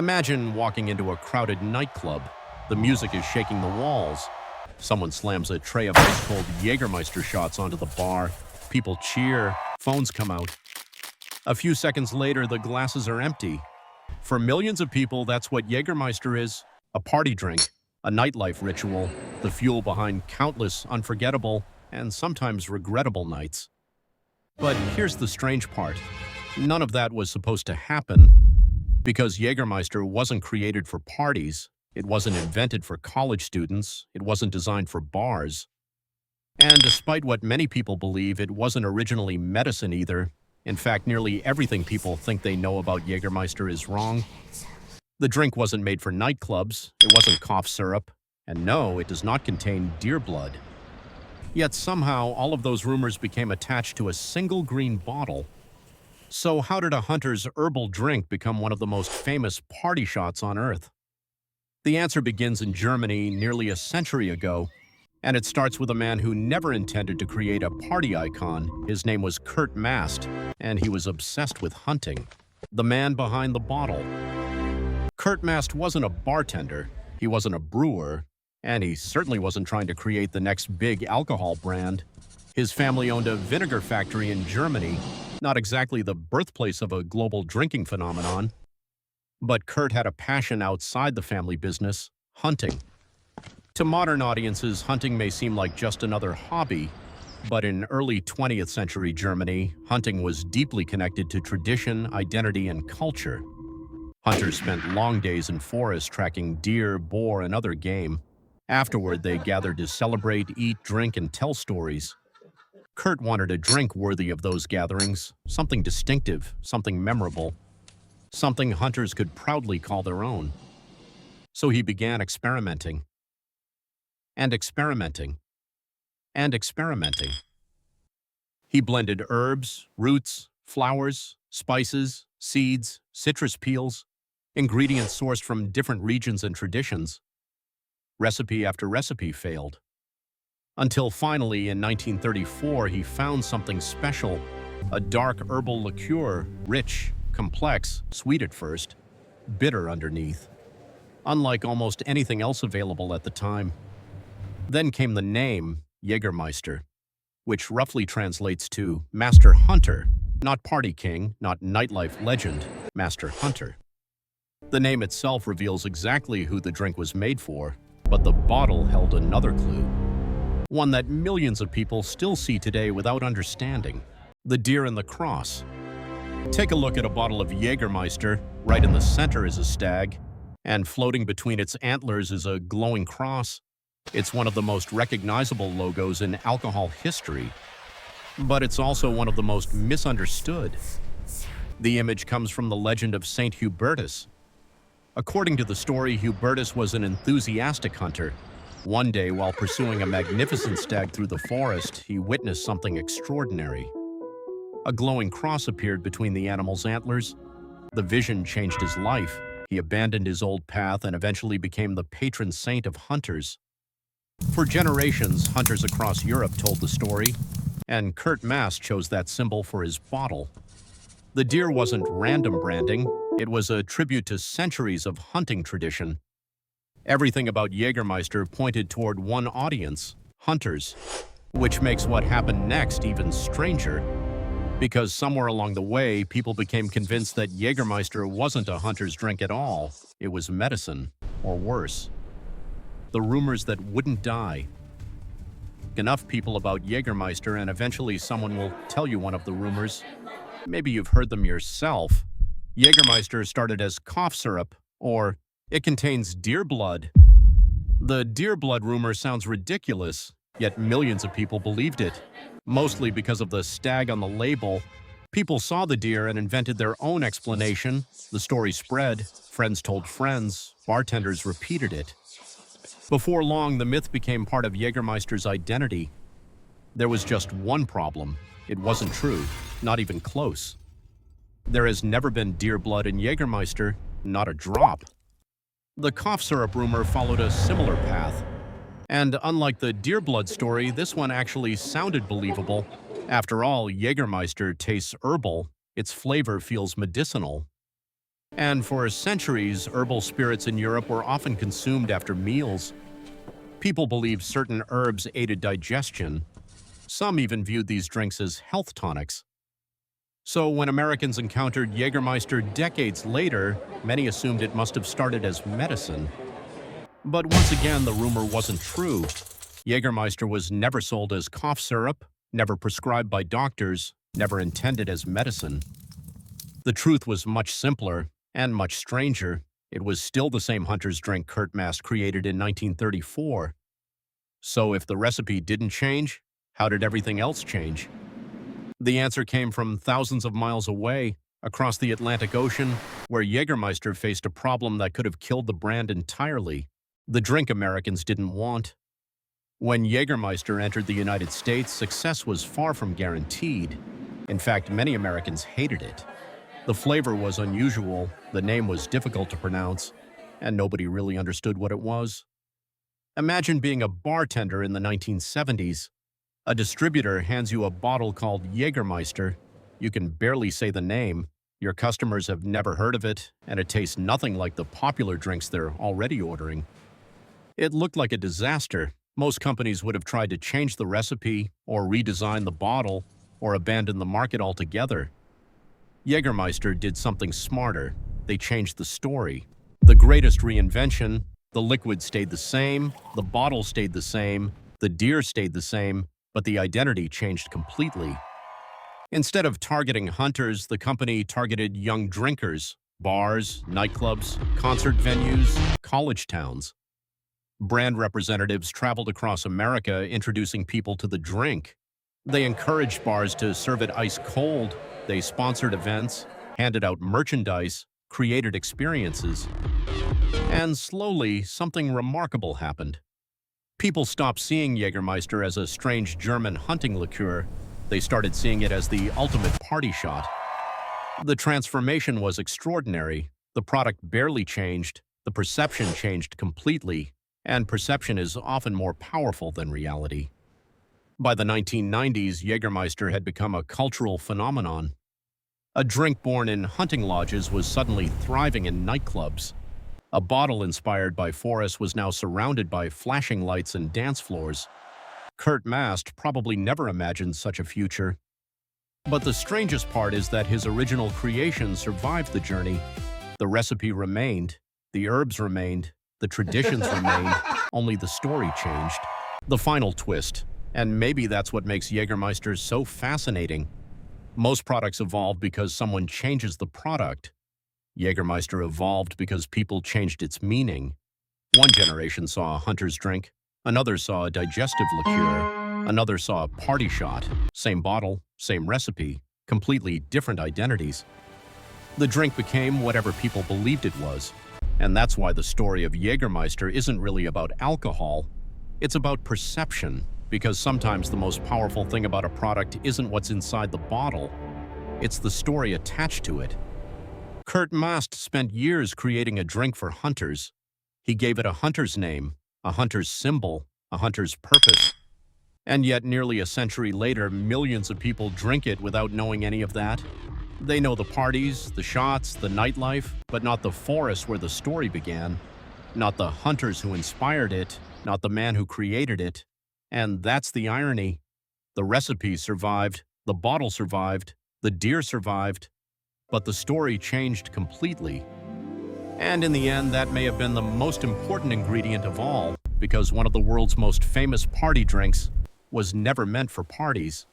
Imagine walking into a crowded nightclub. The music is shaking the walls. Someone slams a tray of ice-cold Jägermeister shots onto the bar. People cheer. Phones come out. A few seconds later, the glasses are empty. For millions of people, that's what Jägermeister is: a party drink, a nightlife ritual, the fuel behind countless unforgettable and sometimes regrettable nights. But here's the strange part. None of that was supposed to happen, because Jägermeister wasn't created for parties. It wasn't invented for college students. It wasn't designed for bars. And despite what many people believe, it wasn't originally medicine either. In fact, nearly everything people think they know about Jägermeister is wrong. The drink wasn't made for nightclubs. It wasn't cough syrup. And no, it does not contain deer blood. Yet somehow, all of those rumors became attached to a single green bottle. So how did a hunter's herbal drink become one of the most famous party shots on Earth? The answer begins in Germany nearly a century ago, and it starts with a man who never intended to create a party icon. His name was Kurt Mast, and he was obsessed with hunting. The man behind the bottle. Kurt Mast wasn't a bartender, he wasn't a brewer, and he certainly wasn't trying to create the next big alcohol brand. His family owned a vinegar factory in Germany, not exactly the birthplace of a global drinking phenomenon. But Kurt had a passion outside the family business: hunting. To modern audiences, hunting may seem like just another hobby, but in early 20th century Germany, hunting was deeply connected to tradition, identity, and culture. Hunters spent long days in forests tracking deer, boar, and other game. Afterward, they gathered to celebrate, eat, drink, and tell stories. Kurt wanted a drink worthy of those gatherings, something distinctive, something memorable, something hunters could proudly call their own. So he began experimenting. And experimenting. And experimenting. He blended herbs, roots, flowers, spices, seeds, citrus peels, ingredients sourced from different regions and traditions. Recipe after recipe failed. Until finally, in 1934, he found something special: a dark herbal liqueur, rich, complex, sweet at first, bitter underneath, unlike almost anything else available at the time. Then came the name, Jägermeister, which roughly translates to Master Hunter, not party king, not nightlife legend, Master Hunter. The name itself reveals exactly who the drink was made for, but the bottle held another clue, one that millions of people still see today without understanding: the deer and the cross. Take a look at a bottle of Jägermeister. Right in the center is a stag, and floating between its antlers is a glowing cross. It's one of the most recognizable logos in alcohol history, but it's also one of the most misunderstood. The image comes from the legend of Saint Hubertus. According to the story, Hubertus was an enthusiastic hunter. One day, while pursuing a magnificent stag through the forest, he witnessed something extraordinary. A glowing cross appeared between the animal's antlers. The vision changed his life. He abandoned his old path and eventually became the patron saint of hunters. For generations, hunters across Europe told the story, and Kurt Mast chose that symbol for his bottle. The deer wasn't random branding. It was a tribute to centuries of hunting tradition. Everything about Jägermeister pointed toward one audience: hunters, which makes what happened next even stranger. Because somewhere along the way, people became convinced that Jägermeister wasn't a hunter's drink at all. It was medicine, or worse, the rumors that wouldn't die. Enough people about Jägermeister, and eventually someone will tell you one of the rumors. Maybe you've heard them yourself. Jägermeister started as cough syrup, or it contains deer blood. The deer blood rumor sounds ridiculous, yet millions of people believed it. Mostly because of the stag on the label. People saw the deer and invented their own explanation. The story spread. Friends told friends. Bartenders repeated it. Before long, the myth became part of Jägermeister's identity. There was just one problem: it wasn't true, not even close. There has never been deer blood in Jägermeister, not a drop. The cough syrup rumor followed a similar path. And unlike the deer blood story, this one actually sounded believable. After all, Jägermeister tastes herbal. Its flavor feels medicinal. And for centuries, herbal spirits in Europe were often consumed after meals. People believed certain herbs aided digestion. Some even viewed these drinks as health tonics. So when Americans encountered Jägermeister decades later, many assumed it must have started as medicine. But once again, the rumor wasn't true. Jägermeister was never sold as cough syrup, never prescribed by doctors, never intended as medicine. The truth was much simpler and much stranger. It was still the same hunter's drink Kurt Mast created in 1934. So if the recipe didn't change, how did everything else change? The answer came from thousands of miles away, across the Atlantic Ocean, where Jägermeister faced a problem that could have killed the brand entirely. The drink Americans didn't want. When Jägermeister entered the United States, success was far from guaranteed. In fact, many Americans hated it. The flavor was unusual, the name was difficult to pronounce, and nobody really understood what it was. Imagine being a bartender in the 1970s. A distributor hands you a bottle called Jägermeister. You can barely say the name. Your customers have never heard of it, and it tastes nothing like the popular drinks they're already ordering. It looked like a disaster. Most companies would have tried to change the recipe, or redesign the bottle, or abandon the market altogether. Jägermeister did something smarter. They changed the story. The greatest reinvention: the liquid stayed the same, the bottle stayed the same, the deer stayed the same, but the identity changed completely. Instead of targeting hunters, the company targeted young drinkers, bars, nightclubs, concert venues, college towns. Brand representatives traveled across America introducing people to the drink. They encouraged bars to serve it ice cold. They sponsored events, handed out merchandise, created experiences. And slowly, something remarkable happened. People stopped seeing Jägermeister as a strange German hunting liqueur. They started seeing it as the ultimate party shot. The transformation was extraordinary. The product barely changed, the perception changed completely, and perception is often more powerful than reality. By the 1990s, Jägermeister had become a cultural phenomenon. A drink born in hunting lodges was suddenly thriving in nightclubs. A bottle inspired by forests was now surrounded by flashing lights and dance floors. Kurt Mast probably never imagined such a future. But the strangest part is that his original creation survived the journey. The recipe remained, the herbs remained, the traditions remained, only the story changed. The final twist, and maybe that's what makes Jägermeister so fascinating. Most products evolve because someone changes the product. Jägermeister evolved because people changed its meaning. One generation saw a hunter's drink, another saw a digestive liqueur, another saw a party shot. Same bottle, same recipe, completely different identities. The drink became whatever people believed it was. And that's why the story of Jägermeister isn't really about alcohol. It's about perception, because sometimes the most powerful thing about a product isn't what's inside the bottle. It's the story attached to it. Kurt Mast spent years creating a drink for hunters. He gave it a hunter's name, a hunter's symbol, a hunter's purpose. And yet, nearly a century later, millions of people drink it without knowing any of that. They know the parties, the shots, the nightlife, but not the forest where the story began, not the hunters who inspired it, not the man who created it. And that's the irony. The recipe survived, the bottle survived, the deer survived, but the story changed completely. And in the end, that may have been the most important ingredient of all, because one of the world's most famous party drinks was never meant for parties.